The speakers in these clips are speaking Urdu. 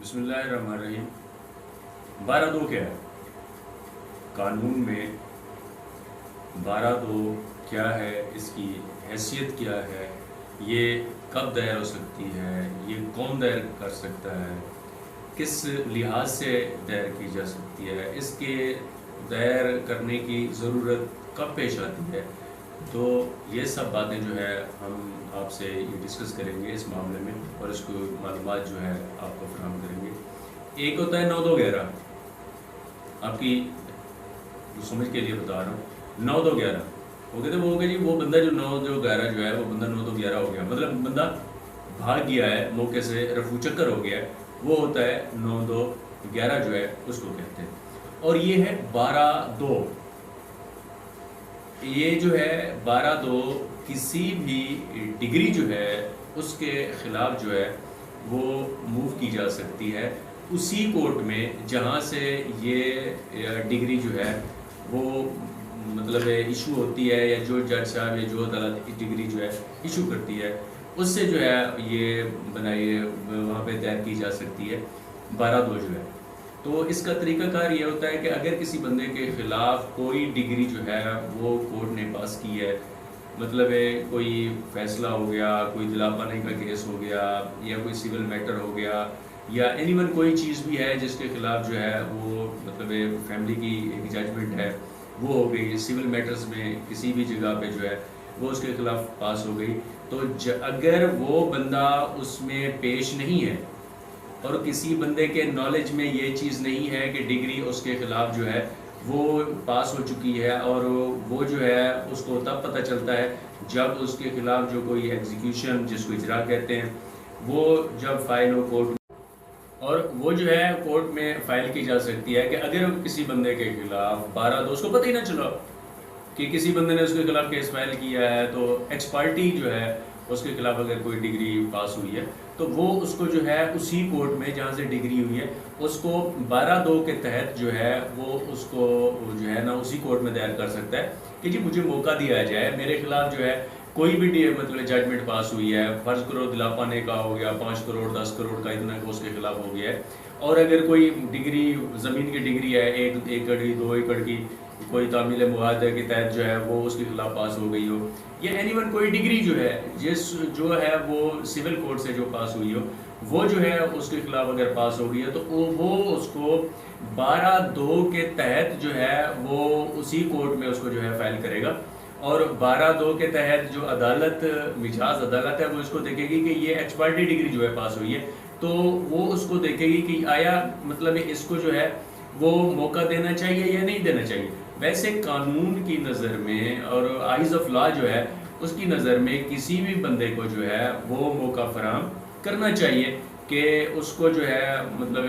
بسم اللہ الرحمن الرحیم۔ 12(2) کیا ہے؟ قانون میں 12(2) کیا ہے، اس کی حیثیت کیا ہے، یہ کب دائر ہو سکتی ہے، یہ کون دائر کر سکتا ہے، کس لحاظ سے دائر کی جا سکتی ہے، اس کے دائر کرنے کی ضرورت کب پیش آتی ہے، تو یہ سب باتیں جو ہے ہم آپ سے یہ ڈسکس کریں گے اس معاملے میں، اور اس کو معلومات جو ہے آپ کو فراہم کریں گے۔ ایک ہوتا ہے 9(2)11، آپ کی سمجھ کے لیے بتا رہا ہوں۔ 9(2)11 وہ کہتے ہیں وہ ہوگا جی وہ بندہ جو 9(2)11 جو ہے وہ بندہ 9(2)11 ہو گیا، مطلب بندہ بھاگ گیا ہے موقع سے، رفو چکر ہو گیا ہے، وہ ہوتا ہے 9(2)11 جو ہے اس کو کہتے ہیں۔ اور یہ ہے 12(2). یہ جو ہے 12(2) کسی بھی ڈگری جو ہے اس کے خلاف جو ہے وہ موو کی جا سکتی ہے اسی کورٹ میں جہاں سے یہ ڈگری جو ہے وہ مطلب ایشو ہوتی ہے، یا جو جج صاحب یا جو عدالت ڈگری جو ہے ایشو کرتی ہے اس سے جو ہے یہ بنائی وہاں پہ دائر کی جا سکتی ہے 12(2) جو ہے۔ تو اس کا طریقہ کار یہ ہوتا ہے کہ اگر کسی بندے کے خلاف کوئی ڈگری جو ہے وہ کورٹ نے پاس کی ہے، مطلب کوئی فیصلہ ہو گیا، کوئی دلا پانے کا کیس ہو گیا، یا کوئی سول میٹر ہو گیا، یا اینی ون کوئی چیز بھی ہے جس کے خلاف جو ہے وہ مطلب فیملی کی ایک ججمنٹ ہے وہ ہو گئی، سول میٹرز میں کسی بھی جگہ پہ جو ہے وہ اس کے خلاف پاس ہو گئی، تو اگر وہ بندہ اس میں پیش نہیں ہے اور کسی بندے کے نالج میں یہ چیز نہیں ہے کہ ڈگری اس کے خلاف جو ہے وہ پاس ہو چکی ہے، اور وہ جو ہے اس کو تب پتہ چلتا ہے جب اس کے خلاف جو کوئی ایگزیکیوشن جس کو اجرا کہتے ہیں وہ جب فائل ہو کورٹ میں، اور وہ جو ہے کورٹ میں فائل کی جا سکتی ہے کہ اگر کسی بندے کے خلاف 12(2) اس کو پتہ ہی نہ چلا کہ کسی بندے نے اس کے خلاف کیس فائل کیا ہے، تو ایکس پارٹی جو ہے اس کے خلاف اگر کوئی ڈگری پاس ہوئی ہے تو وہ اس کو جو ہے اسی کورٹ میں جہاں سے ڈگری ہوئی ہے اس کو 12(2) کے تحت جو ہے وہ اس کو جو ہے نا اسی کورٹ میں دائر کر سکتا ہے کہ جی مجھے موقع دیا جائے، میرے خلاف جو ہے کوئی بھی مطلب ججمنٹ پاس ہوئی ہے، فرض کرو دلا پانے کا ہو گیا، 5 کروڑ 10 کروڑ کا اتنا اس کے خلاف ہو گیا ہے، اور اگر کوئی ڈگری زمین کی ڈگری ہے 1 ایکڑ کی 2 ایکڑ کی، کوئی تعمیل معاہدے کے تحت جو ہے وہ اس کے خلاف پاس ہو گئی ہو، یا اینی ون کوئی ڈگری جو ہے جو ہے وہ سول کورٹ سے جو پاس ہوئی ہو وہ جو ہے اس کے خلاف اگر پاس ہو گئی ہے تو وہ اس کو 12(2) کے تحت جو ہے وہ اسی کورٹ میں اس کو جو ہے فائل کرے گا، اور 12(2) کے تحت جو عدالت مجاز عدالت ہے وہ اس کو دیکھے گی کہ یہ ایکس پارٹی ڈگری جو ہے پاس ہوئی ہے، تو وہ اس کو دیکھے گی کہ آیا مطلب اس کو جو ہے وہ موقع دینا چاہیے یا نہیں دینا چاہیے۔ ویسے قانون کی نظر میں اور آئیز آف لا جو ہے اس کی نظر میں کسی بھی بندے کو جو ہے وہ موقع فراہم کرنا چاہیے کہ اس کو جو ہے مطلب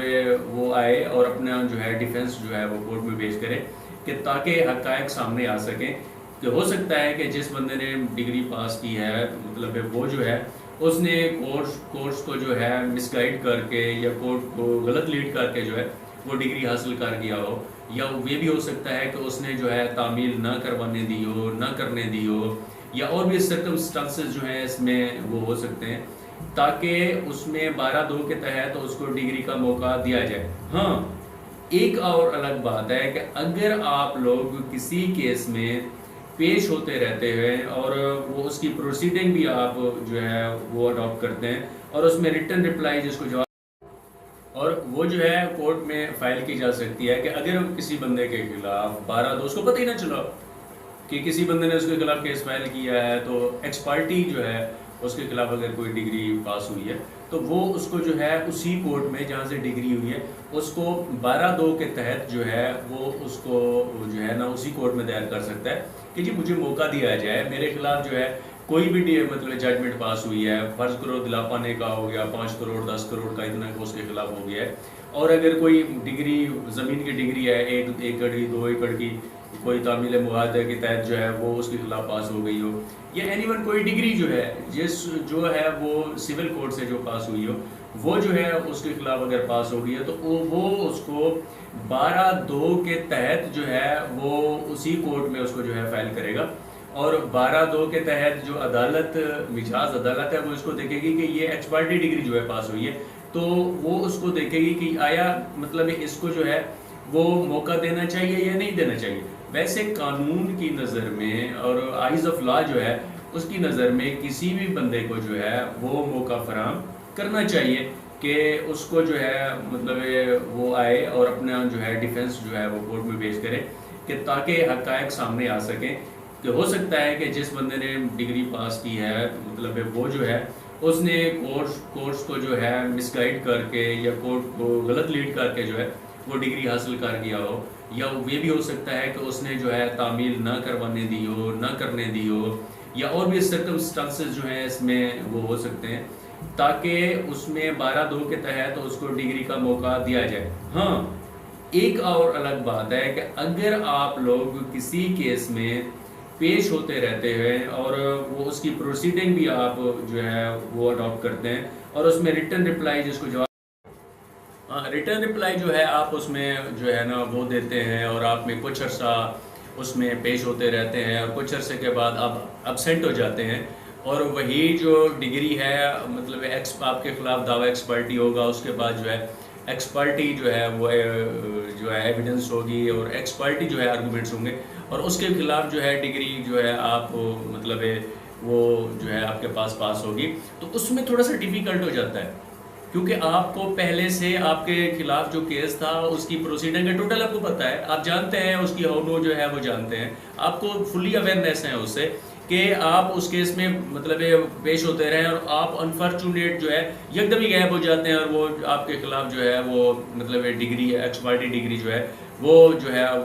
وہ آئے اور اپنا جو ہے ڈیفنس جو ہے وہ کورٹ میں پیش کرے، کہ تاکہ حقائق سامنے آ سکیں کہ ہو سکتا ہے کہ جس بندے نے ڈگری پاس کی ہے مطلب وہ جو ہے اس نے کورس کو جو ہے مس گائیڈ کر کے یا کورٹ کو غلط لیڈ کر کے جو ہے وہ ڈگری حاصل کر گیا ہو، یا یہ بھی ہو سکتا ہے کہ اس نے جو ہے تعمیل نہ کروانے دی ہو، نہ کرنے دی ہو، یا اور بھی سرکمسٹانسز جو ہیں اس میں وہ ہو سکتے ہیں، تاکہ اس میں 12(2) کے تحت اس کو ڈگری کا موقع دیا جائے۔ ہاں ایک اور الگ بات ہے کہ اگر آپ لوگ کسی کیس میں پیش ہوتے رہتے ہیں اور وہ اس کی پروسیڈنگ بھی آپ جو ہے وہ اڈاپٹ کرتے ہیں، اور اس میں ریٹن رپلائی جس کو جواب اور وہ جو ہے کورٹ میں فائل کی جا سکتی ہے کہ اگر کسی بندے کے خلاف 12(2) اس کو پتہ ہی نہ چلا کہ کسی بندے نے اس کے خلاف کیس فائل کیا ہے، تو ایکس پارٹی جو ہے اس کے خلاف اگر کوئی ڈگری پاس ہوئی ہے تو وہ اس کو جو ہے اسی کورٹ میں جہاں سے ڈگری ہوئی ہے اس کو 12(2) کے تحت جو ہے وہ اس کو جو ہے نا اسی کورٹ میں دائر کر سکتا ہے کہ جی مجھے موقع دیا جائے، میرے خلاف جو ہے کوئی بھی مطلب ججمنٹ پاس ہوئی ہے، فرض کرو دلا پانے کا ہو گیا، 5 کروڑ 10 کروڑ کا اتنا اس کے خلاف ہو گیا ہے، اور اگر کوئی ڈگری زمین کی ڈگری ہے 1 ایکڑ کی 2 ایکڑ کی، کوئی تعمیل معاہدے کے تحت جو ہے وہ اس کے خلاف پاس ہو گئی ہو، یا اینی ون کوئی ڈگری جو ہے جو ہے وہ سول کورٹ سے جو پاس ہوئی ہو وہ جو ہے اس کے خلاف اگر پاس ہو گئی ہے تو وہ اس کو 12(2) کے تحت جو ہے وہ اسی کورٹ میں اس کو جو ہے فائل کرے گا، اور 12(2) کے تحت جو عدالت مجاز عدالت ہے وہ اس کو دیکھے گی کہ یہ ایکس پارٹی ڈگری جو ہے پاس ہوئی ہے، تو وہ اس کو دیکھے گی کہ آیا مطلب اس کو جو ہے وہ موقع دینا چاہیے یا نہیں دینا چاہیے. ویسے قانون کی نظر میں اور آئیز آف لا جو ہے اس کی نظر میں کسی بھی بندے کو جو ہے وہ موقع فراہم کرنا چاہیے کہ اس کو جو ہے مطلب وہ آئے اور اپنا جو ہے ڈیفنس جو ہے وہ کورٹ میں پیش کرے کہ تاکہ حقائق سامنے آ سکیں کہ ہو سکتا ہے کہ جس بندے نے ڈگری پاس کی ہے مطلب وہ جو ہے اس نے کورس کو جو ہے مس گائیڈ کر کے یا کورٹ کو غلط لیڈ کر کے جو ہے وہ ڈگری حاصل کر گیا ہو, یا یہ بھی ہو سکتا ہے کہ اس نے جو ہے تعمیل نہ کروانے دی ہو, نہ کرنے دی ہو, یا اور بھی سرکمسٹانسز جو ہیں اس میں وہ ہو سکتے ہیں, تاکہ اس میں 12(2) کے تحت اس کو ڈگری کا موقع دیا جائے. ہاں ایک اور الگ بات ہے کہ اگر آپ لوگ کسی کیس میں پیش ہوتے رہتے ہیں اور وہ اس کی پروسیڈنگ بھی آپ جو ہے وہ اڈاپٹ کرتے ہیں اور اس میں ریٹن رپلائی جس کو ریٹرن رپلائی جو ہے آپ اس میں جو ہے نا وہ دیتے ہیں اور آپ میں کچھ عرصہ اس میں پیش ہوتے رہتے ہیں اور کچھ عرصے کے بعد آپ ابسینٹ ہو جاتے ہیں, اور وہی جو ڈگری ہے مطلب آپ کے خلاف دعویٰ ایکسپرٹی ہوگا, اس کے بعد جو ہے ایکسپرٹی جو ہے وہ جو ہے ایویڈنس ہوگی اور ایکسپرٹی جو ہے آرگومنٹس ہوں گے, اور اس کے خلاف جو ہے ڈگری جو ہے آپ مطلب وہ جو ہے آپ کے پاس ہوگی. تو اس میں تھوڑا سا ڈیفیکلٹ ہو جاتا ہے کیونکہ آپ کو پہلے سے آپ کے خلاف جو کیس تھا اس کی پروسیڈنگ کا ٹوٹل آپ کو پتہ ہے, آپ جانتے ہیں اس کی ہاؤ جو ہے وہ جانتے ہیں, آپ کو فلی اویئرنیس ہے اس سے کہ آپ اس کیس میں مطلب پیش ہوتے رہیں اور آپ انفارچونیٹ جو ہے یکدم ہی غائب ہو جاتے ہیں اور وہ آپ کے خلاف جو ہے وہ مطلب ڈگری ایکسپرٹی ڈگری جو ہے وہ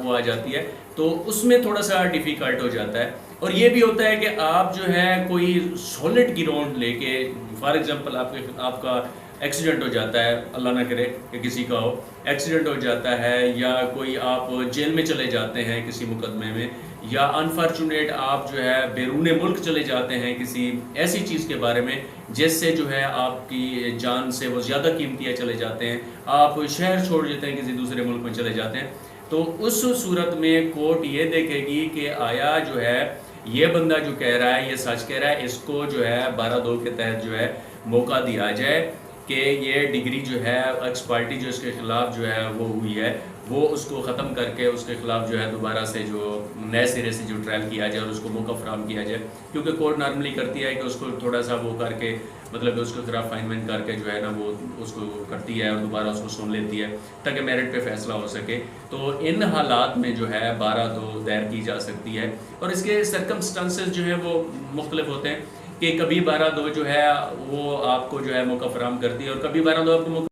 وہ آ جاتی ہے. تو اس میں تھوڑا سا ڈیفیکلٹ ہو جاتا ہے. اور یہ بھی ہوتا ہے کہ آپ جو ہے کوئی سالڈ گراؤنڈ لے کے, فار ایگزامپل آپ کا ایکسیڈنٹ ہو جاتا ہے, اللہ نہ کرے کہ کسی کا ہو, ایکسیڈنٹ ہو جاتا ہے یا کوئی آپ جیل میں چلے جاتے ہیں کسی مقدمے میں, یا انفارچونیٹ آپ جو ہے بیرون ملک چلے جاتے ہیں کسی ایسی چیز کے بارے میں جس سے جو ہے آپ کی جان سے وہ زیادہ قیمتی چلے جاتے ہیں, آپ شہر چھوڑ دیتے ہیں کسی دوسرے ملک میں چلے جاتے ہیں. تو اس صورت میں کورٹ یہ دیکھے گی کہ آیا جو ہے یہ بندہ جو کہہ رہا ہے یہ سچ کہہ رہا ہے, اس کو جو ہے 12(2) کے تحت جو ہے موقع دیا جائے کہ یہ ڈگری جو ہے ایکسپرٹی جو اس کے خلاف جو ہے وہ ہوئی ہے وہ اس کو ختم کر کے اس کے خلاف جو ہے دوبارہ سے جو نئے سرے سے جو ٹرائل کیا جائے اور اس کو موقع فراہم کیا جائے. کیونکہ کورٹ نارملی کرتی ہے کہ اس کو تھوڑا سا وہ کر کے مطلب اس کے خلاف فائن وائن کر کے جو ہے نا وہ اس کو کرتی ہے اور دوبارہ اس کو سن لیتی ہے تاکہ میرٹ پہ فیصلہ ہو سکے. تو ان حالات میں جو ہے 12(2) دائر کی جا سکتی ہے, اور اس کے سرکمسٹانسز جو ہیں وہ مختلف ہوتے ہیں کہ کبھی 12(2) جو ہے وہ آپ کو جو ہے موقع فراہم کرتی ہے اور کبھی 12(2) آپ کو موقع